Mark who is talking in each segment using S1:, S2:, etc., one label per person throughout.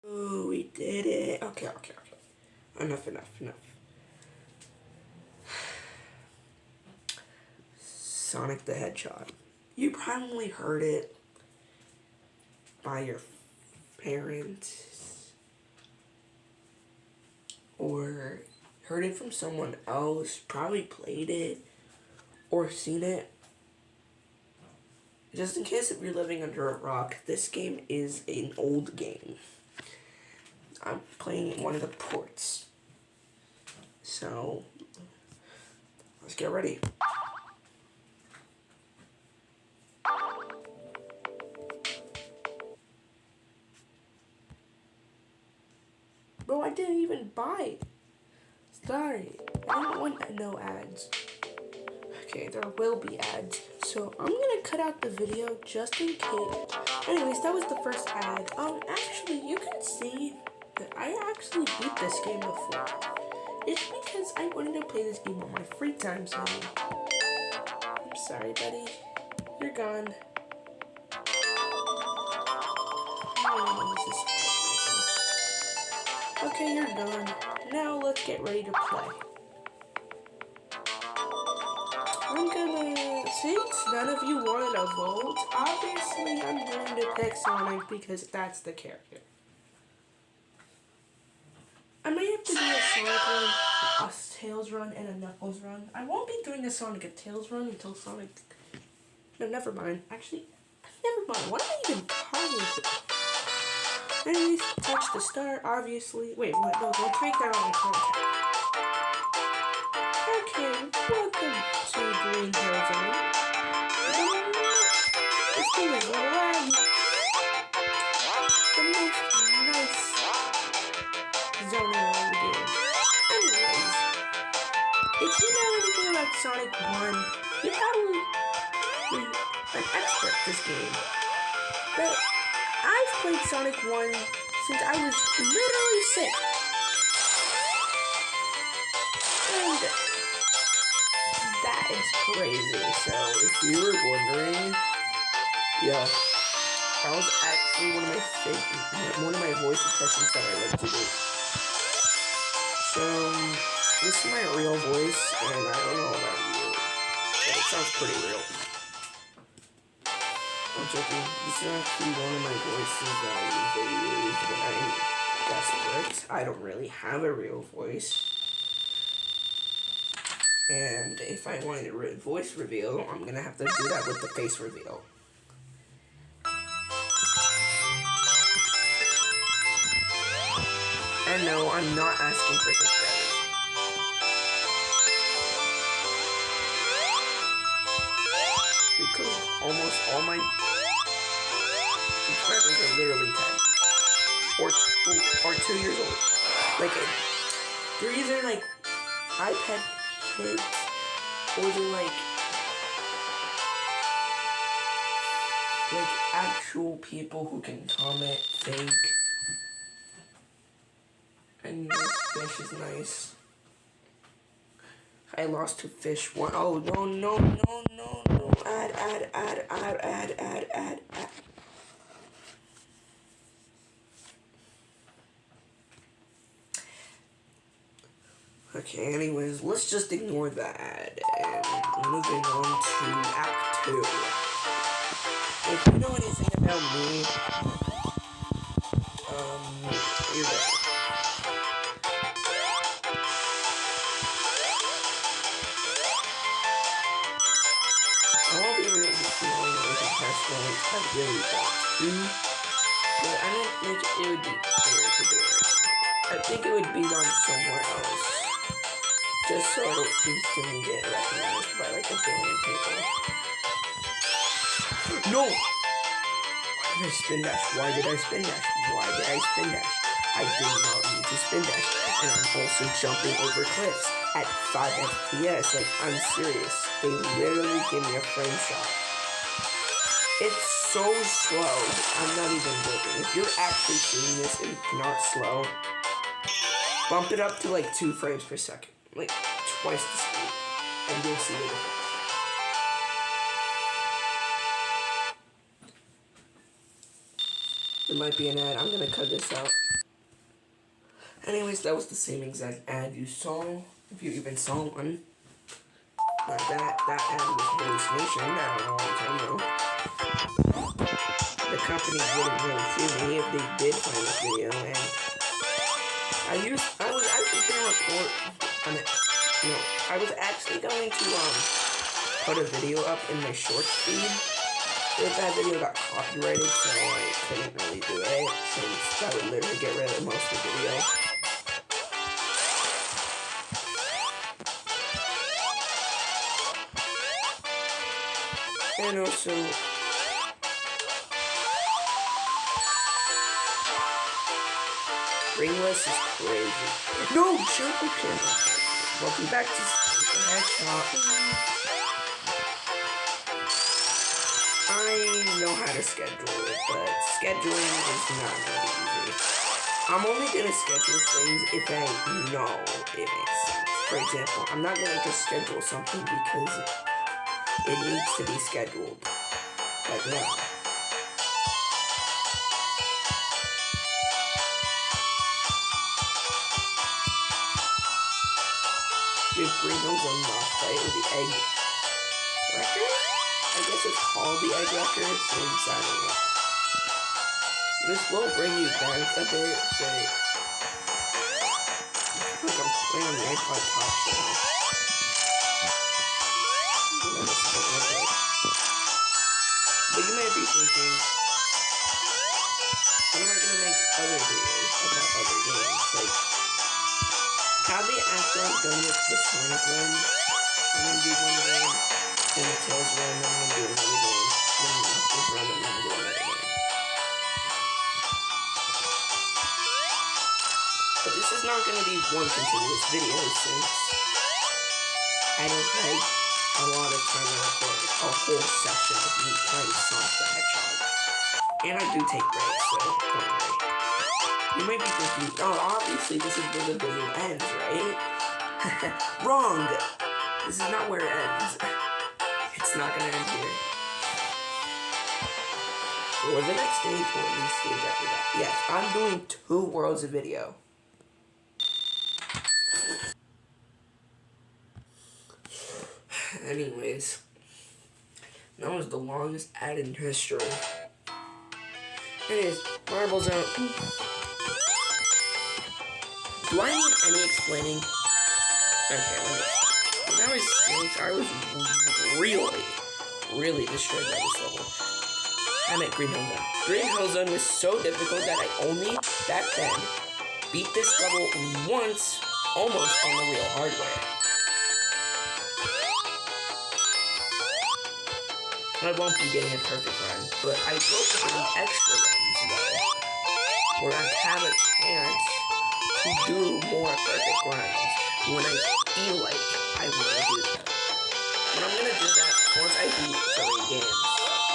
S1: Oh, we did it. Okay. Enough. Sonic the Hedgehog. You probably heard it by your parents or heard it from someone else, probably played it or seen it. Just in case if you're living under a rock, this game is an old game. I'm playing one of the ports. So, let's get ready. Bro, I didn't even buy it. Sorry, I didn't want no ads. Okay, there will be ads. So I'm gonna cut out the video just in case. Anyways, that was the first ad. Actually, you can see that I actually beat this game before. It's because I wanted to play this game on my free time, so I'm sorry, buddy. You're gone. Okay, you're done. Now let's get ready to play. I'm gonna, since none of you wanted a vote, obviously I'm going to pick Sonic because that's the character. I might have to do a Sonic run, a Tails run, and a Knuckles run. I won't be doing a Sonic and Tails run until Sonic... No, never mind. Actually, never mind. What am I even talking about? Anyways, touch the start, obviously. Wait, what? No, don't take that on contact. Okay, welcome to Green Hill Zone. This thing is laggy. The most nice zone in all the games. Anyways, if you know anything about Sonic 1, you're probably an expert at this game. But I've played Sonic 1 since I was literally 6. And that is crazy. So if you were wondering, yeah, that was actually one of my voice impressions that I like to do. So this is my real voice, and I don't know about you, but it sounds pretty real. I'm joking. This is actually one of my voices that I usually use when I'm desperate. I don't really have a real voice. And if I wanted a voice reveal, I'm gonna have to do that with the face reveal. And no, I'm not asking for subscribers. Because almost all my subscribers are literally 10 or 2 years old. Like, they're either like iPad kids or they're like actual people who can comment, think. And this fish is nice. I lost to fish one. Oh, no. Add. Okay, anyways, let's just ignore that ad. And moving on to Act 2. If you know anything about me, you're there. I won't be really feeling anything personal. I really want to, but I don't think it would be fair to do it right now. I think it would be done somewhere else, just so it don't instantly get recognized by like 1 billion people. No! Why did I spin dash? I did not need to spin dash. And I'm also jumping over cliffs at 5 FPS. Like, I'm serious. They literally give me a frame shot. It's so slow. I'm not even joking. If you're actually seeing this and it's not slow, bump it up to like 2 frames per second. Like, twice the speed. And you'll see the difference. There might be an ad. I'm gonna cut this out. Anyways, that was the same exact ad you saw, if you even saw one. That ad was hallucination. That was a long time ago. The company wouldn't really sue me if they did find this video, and I was actually gonna report on it. No, I was actually going to put a video up in my shorts feed. But that video got copyrighted, so I couldn't really do it, since that would literally get rid of most of the video. And also, Ringless is crazy. No, joking. Welcome back to the Hedgehog. I know how to schedule it, but scheduling is not really easy. I'm only gonna schedule things if I know it makes sense. For example, I'm not gonna just schedule something because it needs to be scheduled. Like now. We have Greenhills and Lost Fight with the Egg Wrecker? I guess it's called the Egg Wrecker since I don't know. This will bring you back a bit, but I feel like I'm playing on the iPod Touch now. But you might be thinking, when am I gonna make other videos about other games? Like, probably after I'm done with the Sonic run, I'm gonna do one game, then the Tails run, then I'm gonna do another game, then this run, and then I'm gonna do another game. But this is not gonna be one continuous video since I don't have a lot of time to record a whole session of me playing Sonic the Hedgehog. And I do take breaks, so don't worry. You might be thinking, oh, obviously this is where the video ends, right? Wrong! This is not where it ends. It's not gonna end here. Or the next stage, or the stage after that. Yes, I'm doing 2 worlds of video. Anyways, that was the longest ad in history. Anyways, Marble Zone. Do I need any explaining? Okay, when I was 6, I was really destroyed by this level. I'm at Green Hill Zone. Green Hill Zone was so difficult that I only, back then, beat this level once, almost on the real hardware. I won't be getting a perfect run, but I will be getting extra runs, though, where I have a chance to do more perfect runs when I feel like I want to do that. And I'm going to do that once I beat 3 games,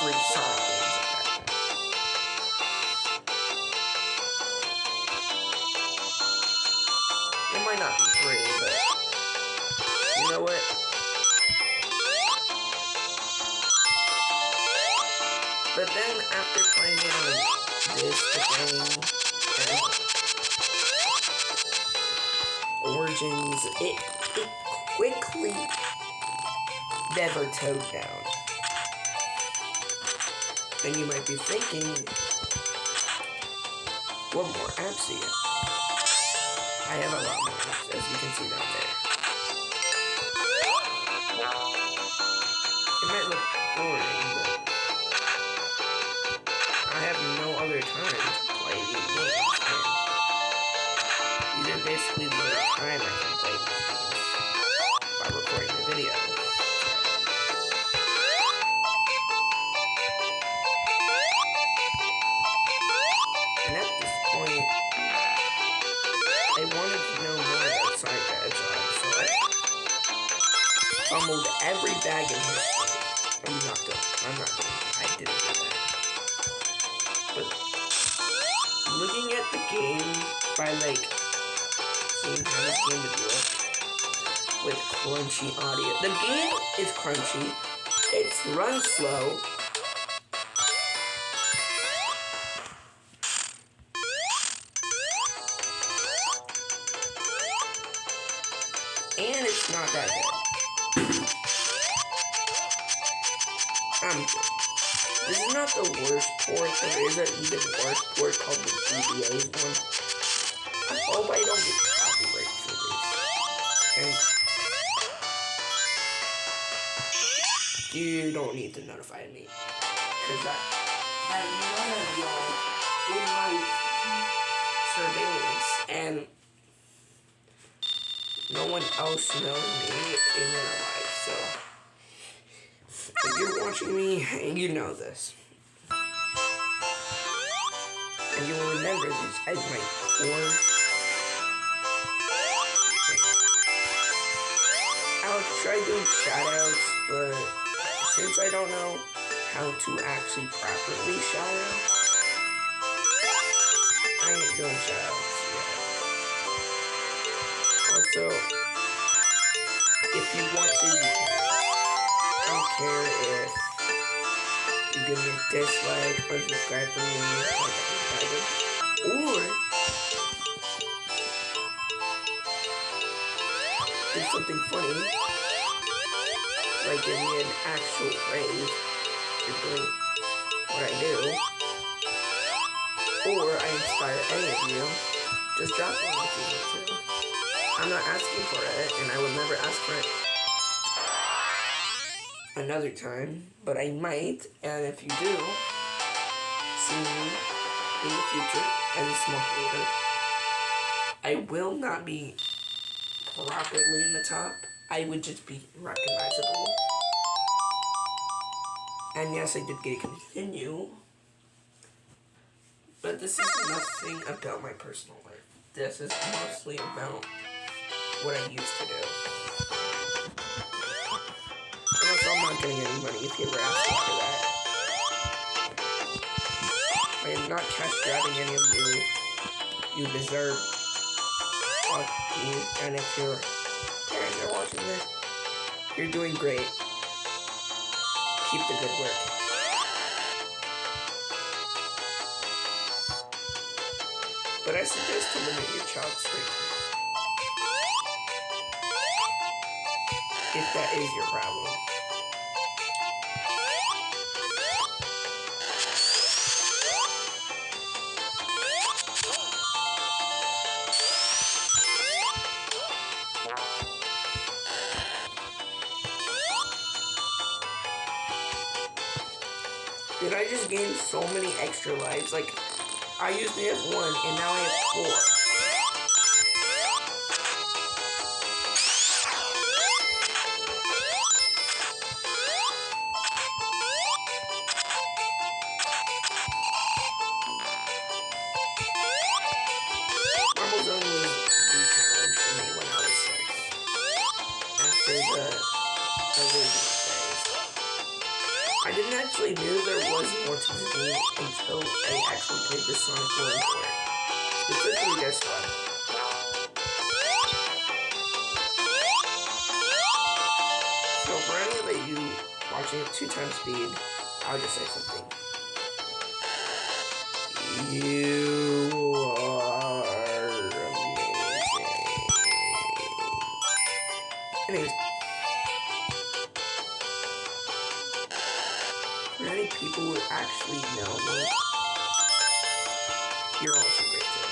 S1: 3 Sonic games at that time. It might not be 3, but you know what? But then after playing it on this, the game, and Origins, it quickly never toned down. And you might be thinking, what more apps do you have? I have a lot more apps, as you can see down there. It might look boring, but I have no other time to play these games, and these are basically the only time I can play these games by recording the video. And at this point, I wanted to know more about Sonic the Hedgehog, so I fumbled every bag in history. I'm not going. I didn't do that. But looking at the game by like seeing how this game would look with crunchy audio. The game is crunchy. It runs slow. it's not that good. This is not the worst port. There is an even worse port called the GBA one. I hope I don't get copyright for this. And you don't need to notify me. Because I have none of y'all in my surveillance. And no one else knows me in real life. So if you're watching me and you know this. And you will remember this as my core thing. I'll try doing shoutouts, but since I don't know how to actually properly shout out, I ain't doing shoutouts yet. Also, if you want to, you can. I don't care if you give me a dislike, unsubscribe from me, or do something funny, like give me an actual praise for doing what I do, or I inspire any of you. Just drop one if you want to. I'm not asking for it, and I would never ask for it another time, but I might, and if you do see me in the future as a small creator, I will not be properly in the top. I would just be recognizable. And yes, I did get a continue, but this is nothing about my personal life. This is mostly about what I used to do. And also, I'm not getting any money if you ever ask me for that. I am not cash grabbing any of you. You deserve fuck you. And if your parents are watching this, you're doing great. Keep the good work. But I suggest to limit your child's screen time. If that is your problem. Did I just gain so many extra lives? Like, I used to have 1 and now I have 4. Marble Zone was the challenge for me when I was 6. After the original phase. I didn't actually knew there was more to the game until I actually played the Sonic 1 for it. Specifically this one. So for any of you watching at 2 times speed, I'll just say something. You are amazing. Anyways, for any people who actually know me, you're also great too.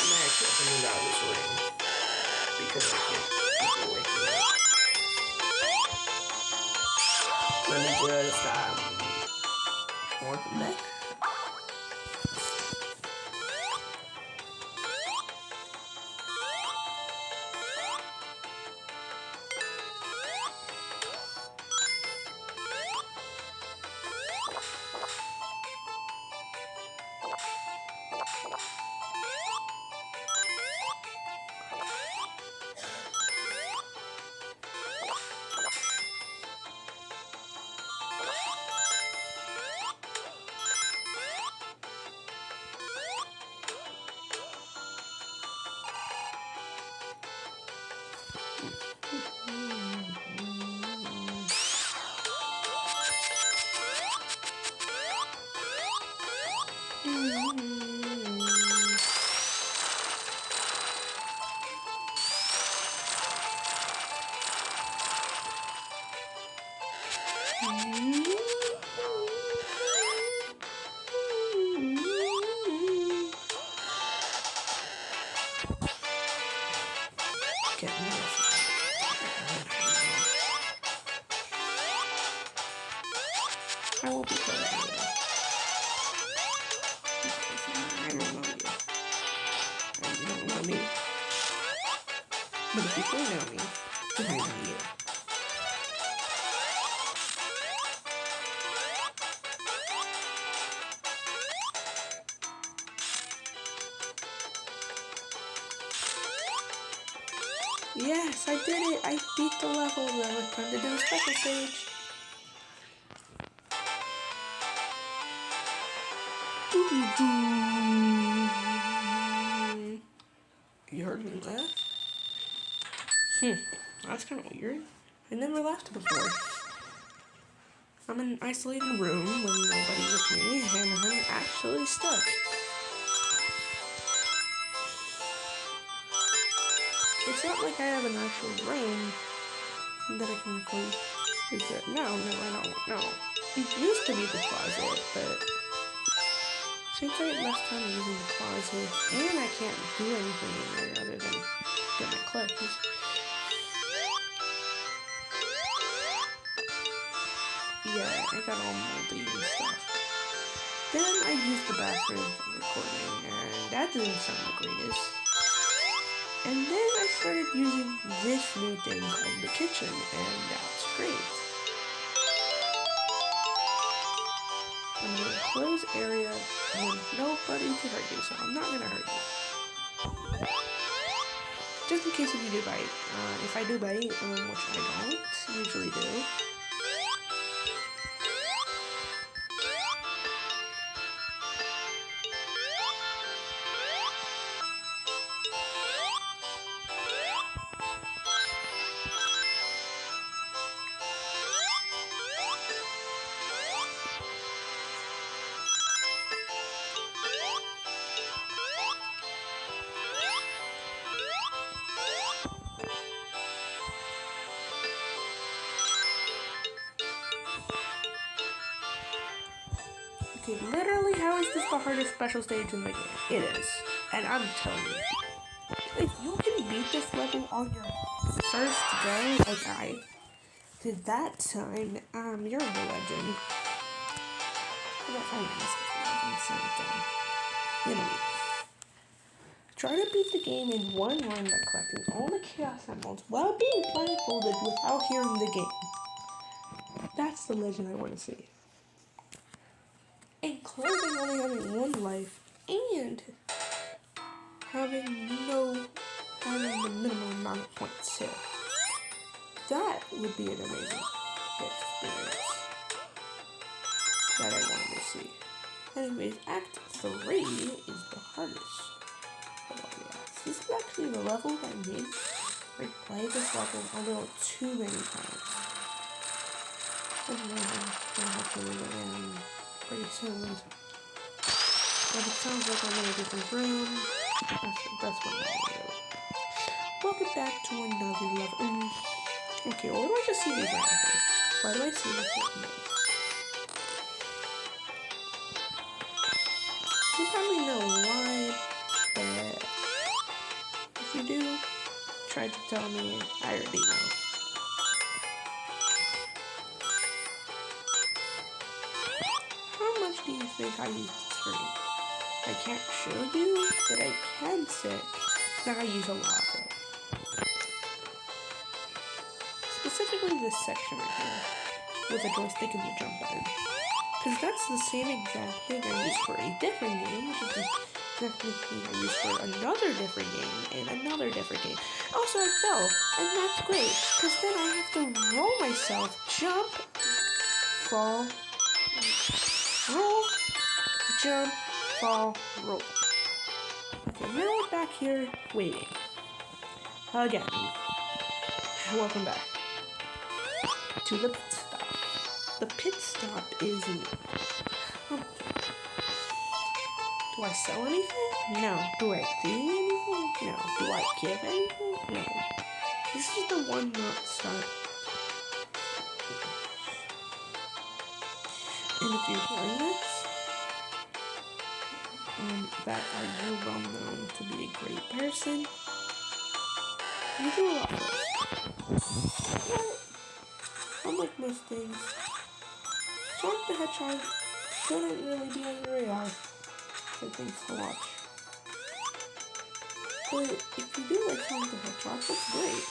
S1: I might actually have to move out of this ring because I can't keep waking up. Let me just want them back. But if you don't know me, then I know you. Yes, I did it! I beat the level. Now it's time to do the special stage. You heard me laugh? That's kind of weird. I never laughed before. I'm in an isolated room with nobody with me, and I'm actually stuck. It's not like I have an actual room that I can record. Is it? No, I don't. No. It used to be the closet, but since I had less time using the closet, and I can't do anything in there other than get my clothes. Yeah, I got all moldy and stuff. Then I used the bathroom for recording, and that didn't sound the greatest. And then I started using this new thing called the kitchen, and that's great. I'm in a closed area with nobody to hurt you, so I'm not gonna hurt you. Just in case if you do bite. If I do bite, which I don't usually do. Okay, literally, how is this the hardest special stage in the game? It is. And I'm telling you, if you can beat this level on your first go, like I did that time, you're a legend. You know, try to beat the game in one run by collecting all the Chaos Emeralds while being blindfolded without hearing the game. That's the legend I want to see. And clothing only having one life and having the minimum amount of points too. That would be an amazing experience that I wanted to see. Anyways, Act 3 is the hardest of all the acts. This is actually the level that I made. I played this level a little too many times. And then I'm gonna have to leave it in pretty soon. But it sounds like I'm in a different room. That's what I'm gonna do. Welcome back to another level. Okay, why do I just see these randomly? Why do I see this randomly? You probably know why, but if you do, try to tell me. I already know. How much do you think I use the screen? I can't show you, but I can say that I use a lot of it. Specifically this section right here, with the joystick and the jump button. Because that's the same exact thing I use for a different game, which is the exact thing I use for another different game, and another different game. Also, I fell, and that's great, because then I have to roll myself, jump, fall, roll, jump, fall, roll. Okay, now we're back here waiting. Again. Welcome back to the pit stop. The pit stop is do I sell anything? No. Do I do anything? No. Do I give anything? No. This is the one not stop. And if you're hearing this, that are you well known to be a great person, you do a lot of this. But, unlike most things, Sonic the Hedgehog shouldn't really be on your radar for things to watch. But if you do like Sonic the Hedgehog, that's great.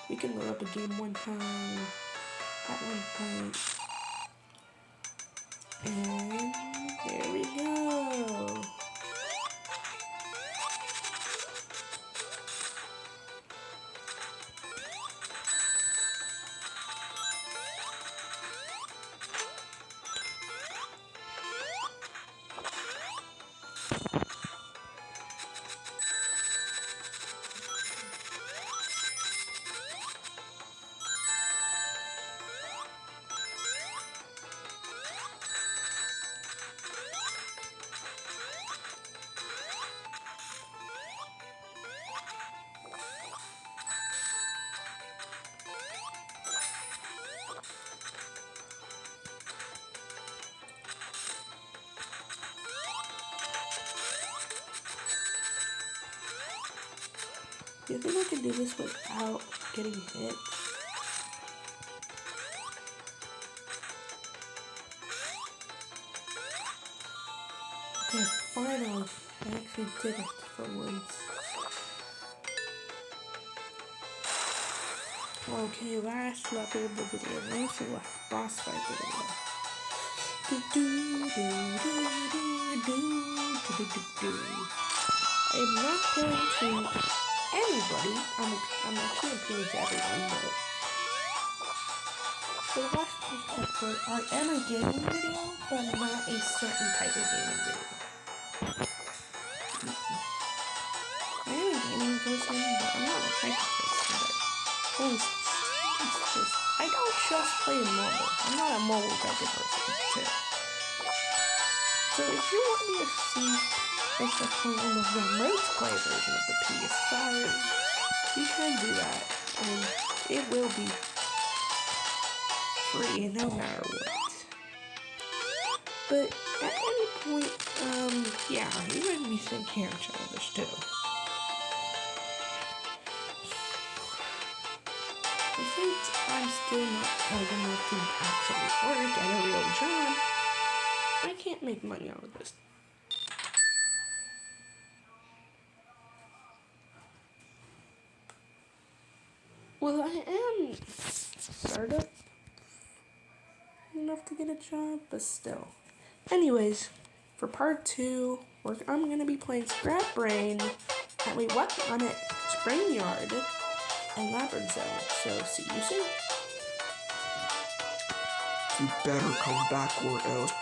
S1: We can load up a game one time at one point. And there we go. Do you think I can do this without getting hit? Okay, finally, I actually did it for once. Okay, last level of the video. Last boss fight of the video. I'm not going to anybody. I'm actually appealing to everyone, but for the last part, I am a gaming video, but not a certain type of gaming video. I am a gaming person, but I'm not a type of person that I don't just play mobile. I'm not a mobile type of person, too. So if you want me to see if I play on the remote play version of the PS5, you can do that, and it will be free no matter what. But at any point, yeah, even me think can childish too. Since I'm still not old enough to actually work at a real job, I can't make money out of this. Well, I am startup enough to get a job, but still. Anyways, for part 2, I'm going to be playing Scrap Brain, wait, what? I'm at Spring Yard and Labyrinth Zone, so see you soon. You better come back or else.